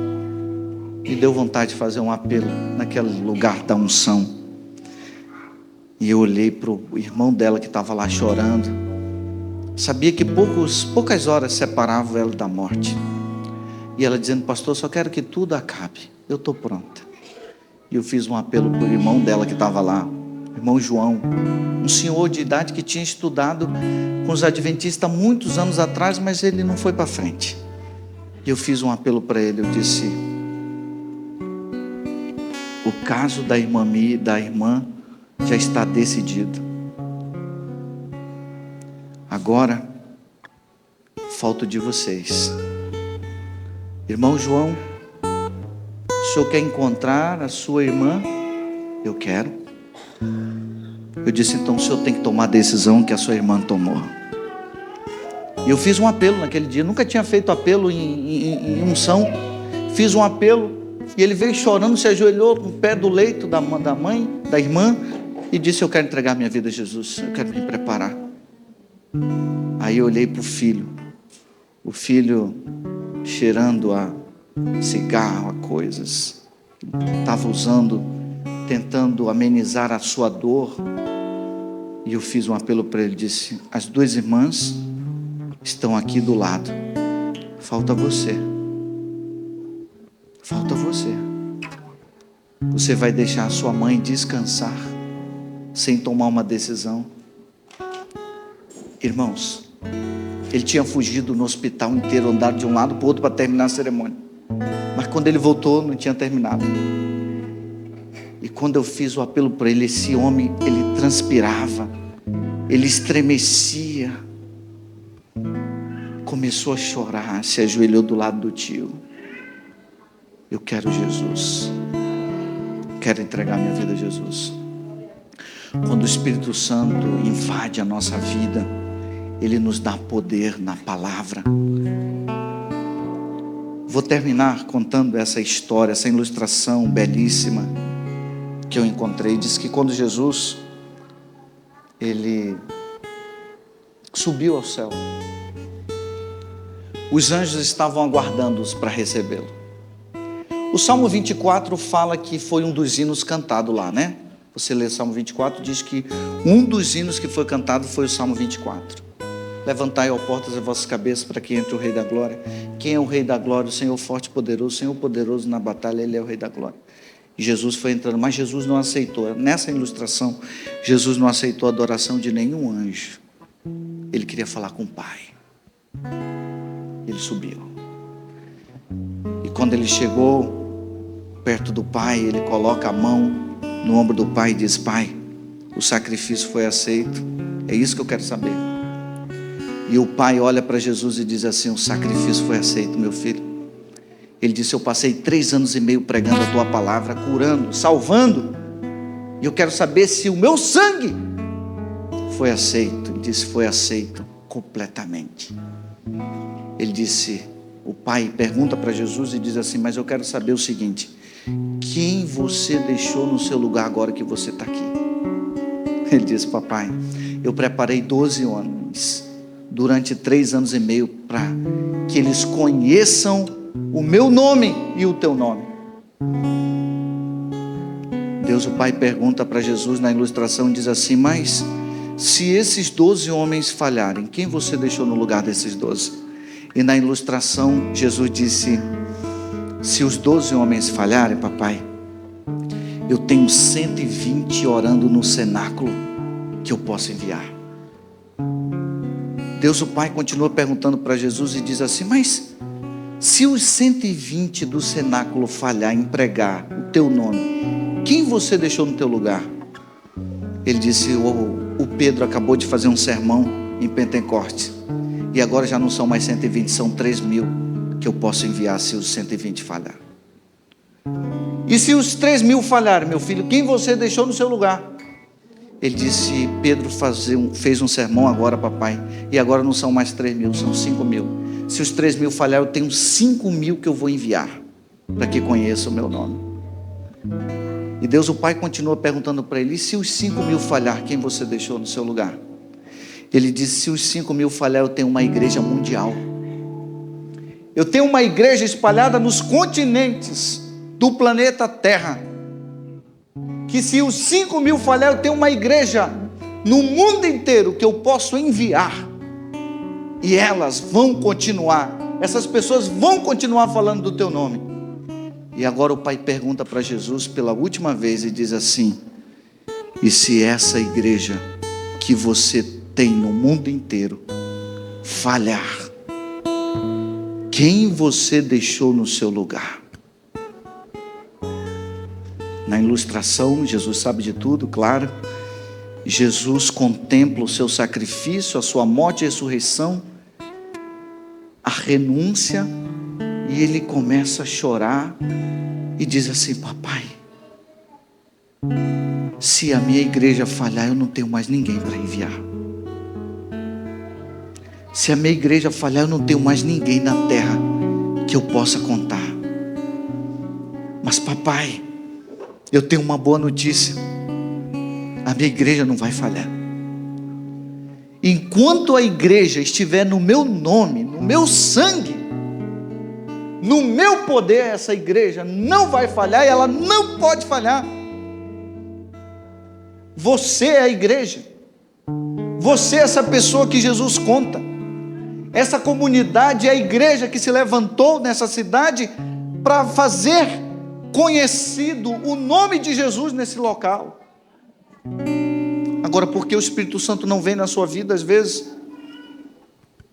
Me deu vontade de fazer um apelo naquele lugar da unção. E eu olhei para o irmão dela que estava lá chorando. Sabia que poucas horas separavam ela da morte. E ela dizendo: pastor, só quero que tudo acabe, eu estou pronta. E eu fiz um apelo para o irmão dela que estava lá, irmão João, um senhor de idade que tinha estudado com os adventistas muitos anos atrás, mas ele não foi para frente. E eu fiz um apelo para ele, eu disse: o caso da irmã já está decidido. Agora falta de vocês. Irmão João, o senhor quer encontrar a sua irmã? Eu quero. Eu disse: então o senhor tem que tomar a decisão que a sua irmã tomou. E eu fiz um apelo naquele dia. Nunca tinha feito apelo em unção. Fiz um apelo e ele veio chorando, se ajoelhou no pé do leito da mãe, da irmã, e disse: eu quero entregar minha vida a Jesus, eu quero me preparar. Aí eu olhei para o filho cheirando a cigarro, a coisas, estava usando, tentando amenizar a sua dor. E eu fiz um apelo para ele, disse: as duas irmãs estão aqui do lado, falta você. Falta você. Você vai deixar a sua mãe descansar sem tomar uma decisão? Irmãos, ele tinha fugido no hospital inteiro, andado de um lado para o outro para terminar a cerimônia. Mas quando ele voltou, não tinha terminado. E quando eu fiz o apelo para ele, esse homem, ele transpirava, ele estremecia. começou a chorar, se ajoelhou do lado do tio. Eu quero Jesus. Quero entregar minha vida a Jesus. Quando o Espírito Santo invade a nossa vida, Ele nos dá poder na palavra. Vou terminar contando essa história, essa ilustração belíssima que eu encontrei. Diz que quando Jesus, Ele subiu ao céu, os anjos estavam aguardando-os para recebê-lo. O Salmo 24 fala que foi um dos hinos cantado lá, né? Você lê o Salmo 24, diz que um dos hinos que foi cantado foi o Salmo 24. Levantai, ó portas, as vossas cabeças, para que entre o Rei da Glória. Quem é o Rei da Glória? O Senhor forte e poderoso, o Senhor poderoso na batalha, Ele é o Rei da Glória. E Jesus foi entrando, mas Jesus não aceitou. Nessa ilustração, Jesus não aceitou a adoração de nenhum anjo. Ele queria falar com o Pai. Ele subiu. E quando ele chegou perto do Pai, ele coloca a mão no ombro do Pai e diz: Pai, o sacrifício foi aceito. É isso que eu quero saber. E o Pai olha para Jesus e diz assim: o sacrifício foi aceito, meu filho. Ele disse: eu passei 3 anos e meio pregando a tua palavra, curando, salvando, e eu quero saber se o meu sangue foi aceito. Ele disse: foi aceito completamente. Ele disse, o Pai pergunta para Jesus e diz assim: mas eu quero saber o seguinte: quem você deixou no seu lugar agora que você está aqui? Ele disse: papai, eu preparei 12 homens durante 3 anos e meio para que eles conheçam o meu nome e o teu nome. Deus o Pai pergunta para Jesus na ilustração, diz assim: mas se esses 12 homens falharem, quem você deixou no lugar desses 12? E na ilustração Jesus disse: se os 12 homens falharem, papai, eu tenho 120 orando no cenáculo que eu posso enviar. Deus o Pai continua perguntando para Jesus e diz assim: mas se os 120 do cenáculo falhar em pregar o teu nome, quem você deixou no teu lugar? Ele disse: o Pedro acabou de fazer um sermão em Pentecostes, e agora já não são mais 120, são 3.000 que eu posso enviar se os 120 falhar. E se os 3.000 falharem, meu filho, quem você deixou no seu lugar? Ele disse: Pedro fez um sermão agora, papai, e agora não são mais 3.000, são 5.000. Se os 3.000 falharem, eu tenho 5.000 que eu vou enviar para que conheçam o meu nome. E Deus o Pai continua perguntando para ele: e se os 5.000 falhar, quem você deixou no seu lugar? Ele disse: se os 5.000 falhar, eu tenho uma igreja mundial. Eu tenho uma igreja espalhada nos continentes do planeta Terra. Que se os 5.000 falhar, eu tenho uma igreja no mundo inteiro que eu posso enviar. E elas vão continuar, essas pessoas vão continuar falando do teu nome. E agora o Pai pergunta para Jesus pela última vez e diz assim: e se essa igreja que você tem no mundo inteiro falhar, quem você deixou no seu lugar? Na ilustração, Jesus sabe de tudo, claro. Jesus contempla o seu sacrifício, a sua morte e ressurreição, a renúncia, e ele começa a chorar e diz assim: papai, se a minha igreja falhar, eu não tenho mais ninguém para enviar. Se a minha igreja falhar, eu não tenho mais ninguém na terra que eu possa contar. Mas papai, eu tenho uma boa notícia: a minha igreja não vai falhar. Enquanto a igreja estiver no meu nome, no meu sangue, no meu poder, essa igreja não vai falhar e ela não pode falhar. Você é a igreja. Você é essa pessoa que Jesus conta. Essa comunidade é a igreja que se levantou nessa cidade para fazer conhecido o nome de Jesus nesse local. Agora, por que o Espírito Santo não vem na sua vida às vezes?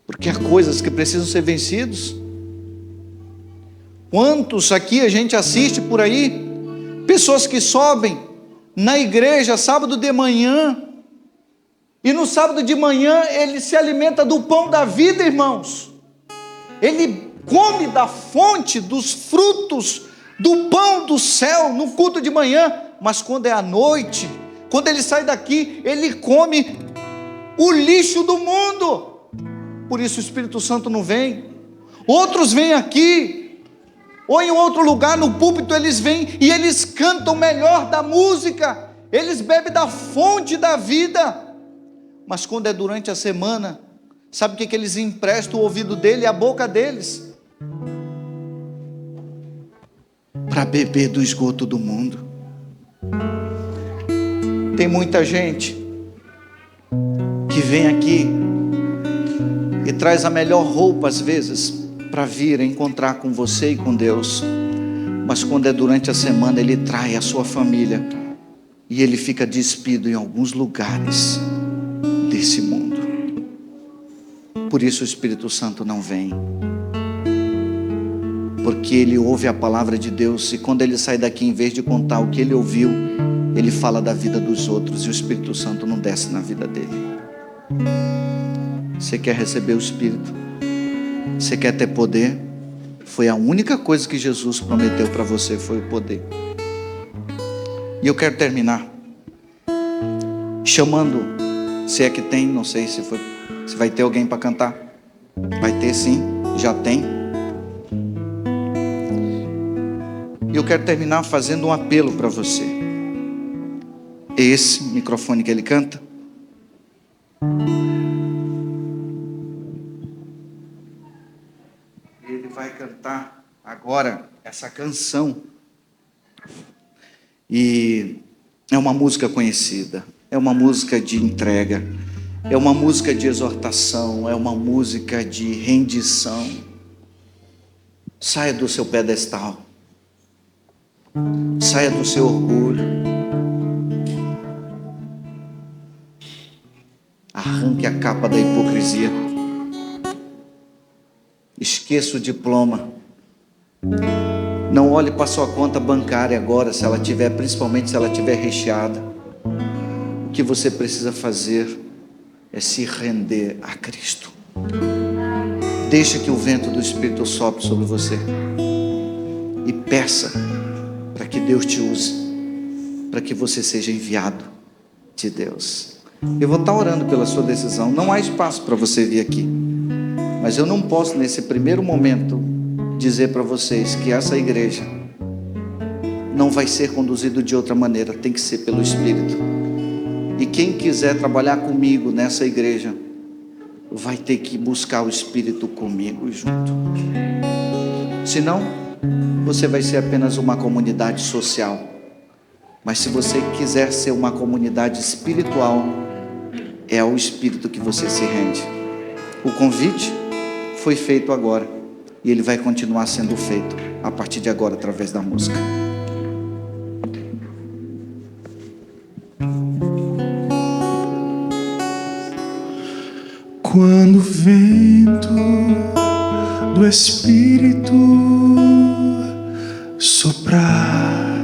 Porque há coisas que precisam ser vencidas. Quantos aqui a gente assiste por aí, pessoas que sobem na igreja sábado de manhã, e no sábado de manhã ele se alimenta do pão da vida, irmãos. ele come da fonte, dos frutos, do pão do céu no culto de manhã, mas quando é à noite, quando ele sai daqui, ele come o lixo do mundo. Por isso o Espírito Santo não vem. Outros vêm aqui, ou em outro lugar, no púlpito eles vêm e eles cantam melhor da música, eles bebem da fonte da vida, mas quando é durante a semana, sabe o que eles emprestam? O ouvido dele e a boca deles, para beber do esgoto do mundo. Tem muita gente que vem aqui e traz a melhor roupa às vezes para vir encontrar com você e com Deus, mas quando é durante a semana ele trai a sua família e ele fica despido em alguns lugares desse mundo. Por isso o Espírito Santo não vem, porque ele ouve a palavra de Deus e quando ele sai daqui, em vez de contar o que ele ouviu, ele fala da vida dos outros e o Espírito Santo não desce na vida dele. Você quer receber o Espírito? Você quer ter poder? Foi a única coisa que Jesus prometeu para você, foi o poder. E eu quero terminar chamando, se é que tem, não sei se vai ter alguém para cantar. Vai ter sim, já tem. E eu quero terminar fazendo um apelo para você. Esse microfone que ele canta, ele vai cantar agora essa canção. E é uma música conhecida, é uma música de entrega, é uma música de exortação, é uma música de rendição. Saia do seu pedestal, saia do seu orgulho, arranque a capa da hipocrisia, esqueça o diploma, não olhe para sua conta bancária agora, se ela tiver, principalmente se ela tiver recheada. O que você precisa fazer é se render a Cristo. Deixa que o vento do Espírito sopre sobre você e peça para que Deus te use, para que você seja enviado de Deus. Eu vou estar orando pela sua decisão. Não há espaço para você vir aqui, mas eu não posso nesse primeiro momento dizer para vocês que essa igreja não vai ser conduzida de outra maneira, tem que ser pelo Espírito. E quem quiser trabalhar comigo nessa igreja vai ter que buscar o Espírito comigo junto. Senão, você vai ser apenas uma comunidade social. Mas se você quiser ser uma comunidade espiritual, é ao Espírito que você se rende. O convite foi feito agora e ele vai continuar sendo feito a partir de agora através da música. Quando o vento do Espírito soprar,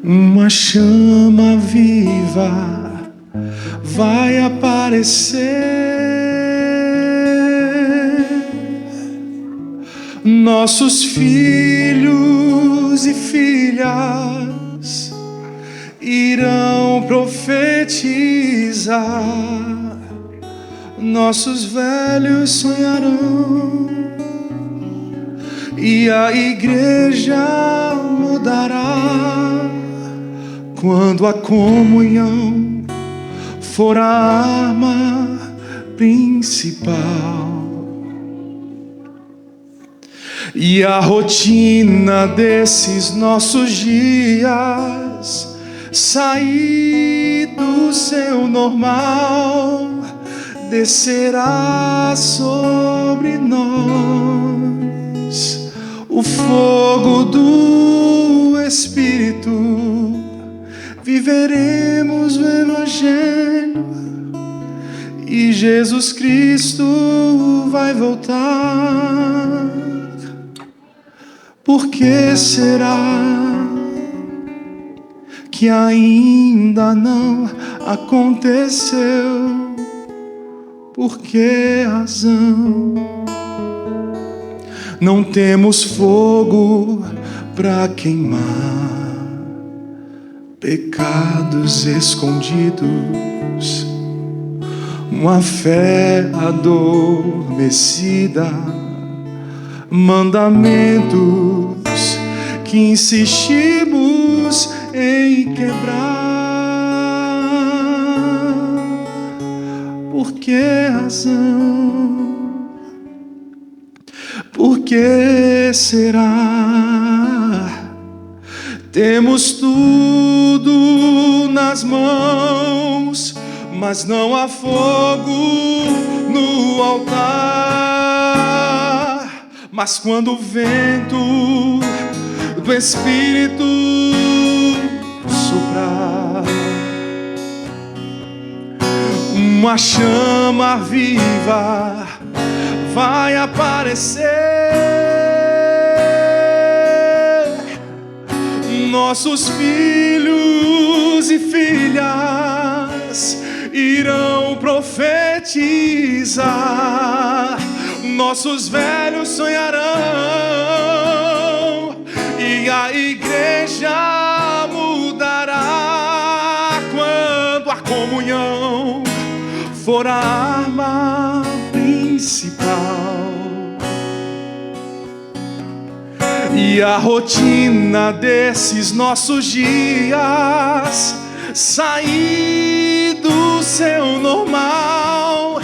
uma chama viva vai aparecer. Nossos filhos e filhas irão profetizar, nossos velhos sonharão e a igreja mudará quando a comunhão for a arma principal. E a rotina desses nossos dias sair do seu normal, descerá sobre nós o fogo do Espírito. Viveremos o Evangelho e Jesus Cristo vai voltar. Por que será que ainda não aconteceu? Por que razão não temos fogo para queimar pecados escondidos, uma fé adormecida, mandamentos que insistimos em quebrar? Por que razão? Por que será? Temos tudo nas mãos, mas não há fogo no altar. Mas quando o vento do Espírito soprar, uma chama viva vai aparecer. Nossos filhos e filhas irão profetizar, nossos velhos sonharão, e a igreja mudará quando a comunhão for a arma principal. E a rotina desses nossos dias sair do seu normal,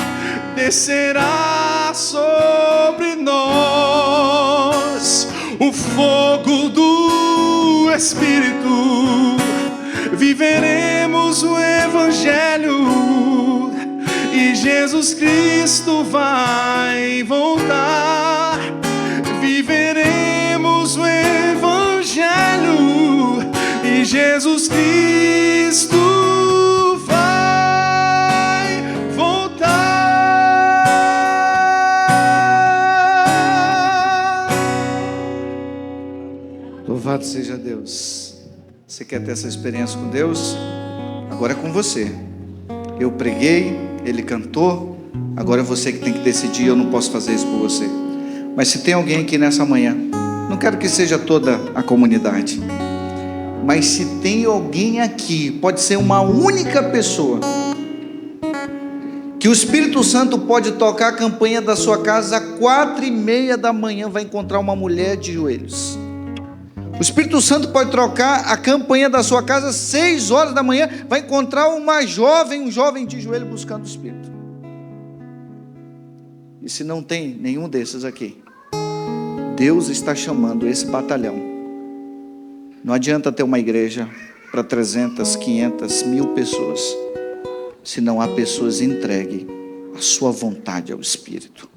descerá sobre nós o fogo do Espírito. Viveremos o Evangelho e Jesus Cristo vai voltar. Viveremos o Evangelho e Jesus Cristo vai voltar. Louvado seja Deus. Você quer ter essa experiência com Deus? Agora é com você. Eu preguei, ele cantou, agora é você que tem que decidir. Eu não posso fazer isso por você. Mas se tem alguém aqui nessa manhã, não quero que seja toda a comunidade, mas se tem alguém aqui, pode ser uma única pessoa, que o Espírito Santo pode tocar a campainha da sua casa às 4:30 da manhã, vai encontrar uma mulher de joelhos. O Espírito Santo pode trocar a campainha da sua casa às 6 horas da manhã, vai encontrar um jovem de joelho buscando o Espírito. E se não tem nenhum desses aqui, Deus está chamando esse batalhão. Não adianta ter uma igreja para 300, 500, 1000 pessoas, se não há pessoas entregues à sua vontade ao Espírito.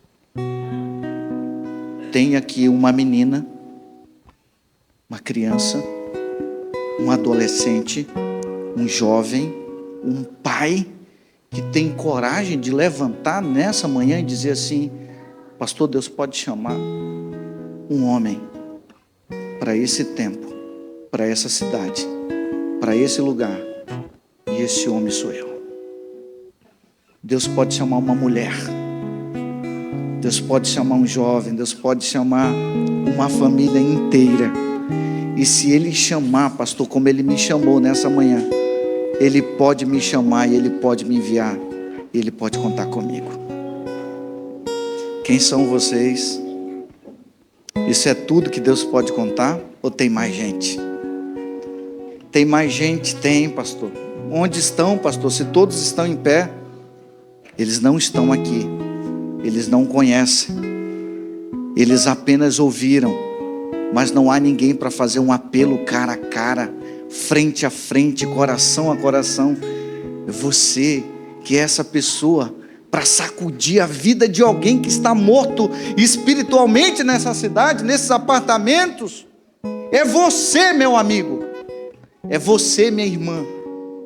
Tem aqui uma menina, uma criança, um adolescente, um jovem, um pai que tem coragem de levantar nessa manhã e dizer assim: pastor, Deus pode chamar um homem para esse tempo, para essa cidade, para esse lugar, e esse homem sou eu. Deus pode chamar uma mulher, Deus pode chamar um jovem, Deus pode chamar uma família inteira. E se Ele chamar, pastor, como Ele me chamou nessa manhã, Ele pode me chamar e Ele pode me enviar, e Ele pode contar comigo. Quem são vocês? Isso é tudo que Deus pode contar? Ou tem mais gente? Tem mais gente? Tem, pastor. Onde estão, pastor? Se todos estão em pé, eles não estão aqui, eles não conhecem, eles apenas ouviram, mas não há ninguém para fazer um apelo cara a cara, frente a frente, coração a coração. É você que é essa pessoa para sacudir a vida de alguém que está morto espiritualmente nessa cidade, nesses apartamentos. É você, meu amigo, é você, minha irmã,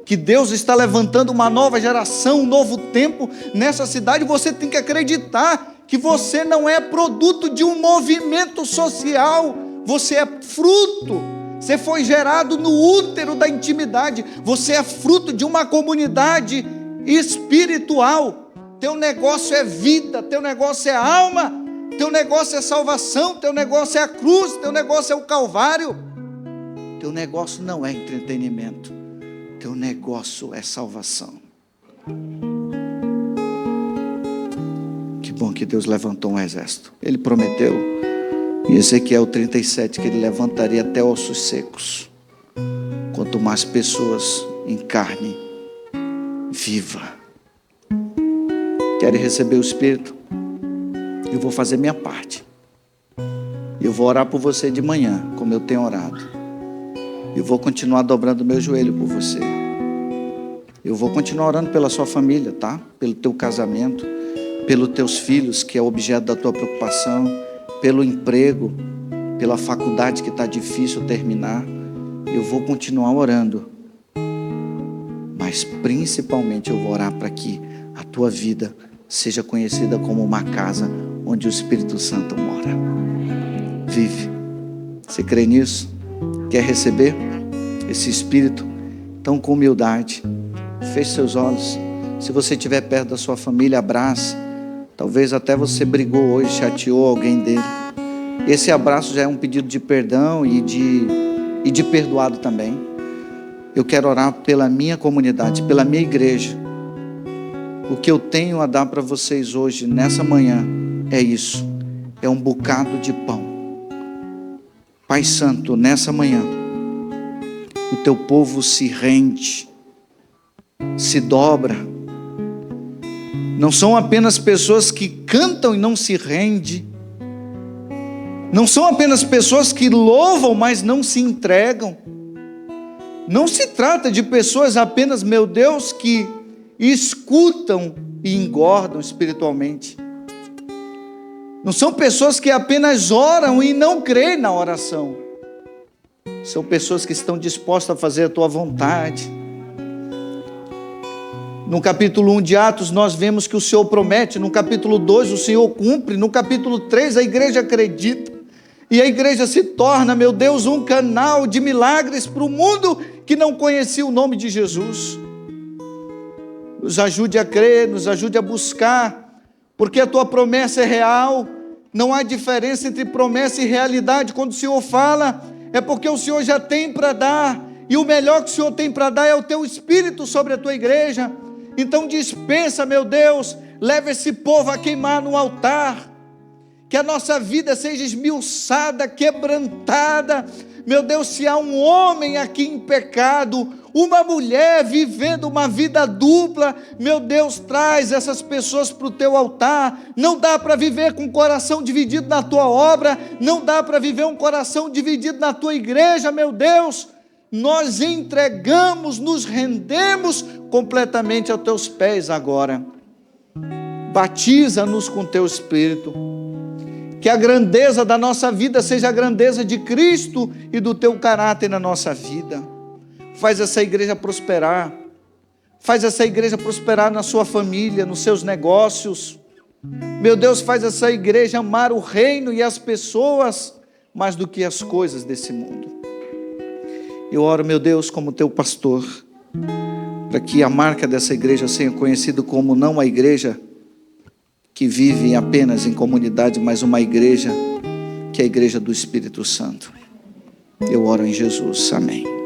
que Deus está levantando uma nova geração, um novo tempo nessa cidade. Você tem que acreditar que você não é produto de um movimento social, você é fruto, você foi gerado no útero da intimidade, você é fruto de uma comunidade espiritual. teu negócio é vida, teu negócio é alma, teu negócio é salvação, teu negócio é a cruz, teu negócio é o Calvário. Teu negócio não é entretenimento, teu negócio é salvação. Que bom que Deus levantou um exército. Ele prometeu em Ezequiel 37 que Ele levantaria até ossos secos, quanto mais pessoas em carne viva. Querem receber o Espírito? Eu vou fazer minha parte. Eu vou orar por você de manhã, como eu tenho orado. Eu vou continuar dobrando meu joelho por você. Eu vou continuar orando pela sua família, tá? Pelo teu casamento, pelos teus filhos, que é objeto da tua preocupação, pelo emprego, pela faculdade que está difícil terminar. Eu vou continuar orando. Mas principalmente eu vou orar para que a tua vida seja conhecida como uma casa onde o Espírito Santo mora. Vive. Você crê nisso? Quer receber esse Espírito? Então, com humildade, feche seus olhos. Se você estiver perto da sua família, abrace. Talvez até você brigou hoje, chateou alguém dele. Esse abraço já é um pedido de perdão e de perdoado também. Eu quero orar pela minha comunidade, pela minha igreja. O que eu tenho a dar para vocês hoje, nessa manhã, é isso. É um bocado de pão. Pai Santo, nessa manhã, o teu povo se rende, se dobra. Não são apenas pessoas que cantam e não se rendem. Não são apenas pessoas que louvam, mas não se entregam. Não se trata de pessoas apenas, meu Deus, que escutam e engordam espiritualmente. Não são pessoas que apenas oram e não creem na oração. São pessoas que estão dispostas a fazer a tua vontade. No capítulo 1 de Atos nós vemos que o Senhor promete, no capítulo 2 o Senhor cumpre, no capítulo 3 a igreja acredita, e a igreja se torna, meu Deus, um canal de milagres para o mundo que não conhecia o nome de Jesus. Nos ajude a crer, nos ajude a buscar, porque a tua promessa é real. Não há diferença entre promessa e realidade. Quando o Senhor fala, é porque o Senhor já tem para dar, e o melhor que o Senhor tem para dar é o teu Espírito sobre a tua igreja. Então dispensa, meu Deus, leva esse povo a queimar no altar, que a nossa vida seja esmiuçada, quebrantada. Meu Deus, se há um homem aqui em pecado, uma mulher vivendo uma vida dupla, meu Deus, traz essas pessoas para o teu altar. Não dá para viver com o coração dividido na tua obra, não dá para viver um coração dividido na tua igreja, meu Deus. Nós entregamos, nos rendemos completamente aos teus pés agora. Batiza-nos com teu Espírito. Que a grandeza da nossa vida seja a grandeza de Cristo e do teu caráter na nossa vida. Faz essa igreja prosperar. Faz essa igreja prosperar na sua família, nos seus negócios. Meu Deus, faz essa igreja amar o reino e as pessoas mais do que as coisas desse mundo. Eu oro, meu Deus, como teu pastor, para que a marca dessa igreja seja conhecida como não a igreja que vive apenas em comunidade, mas uma igreja que é a igreja do Espírito Santo. Eu oro em Jesus, amém.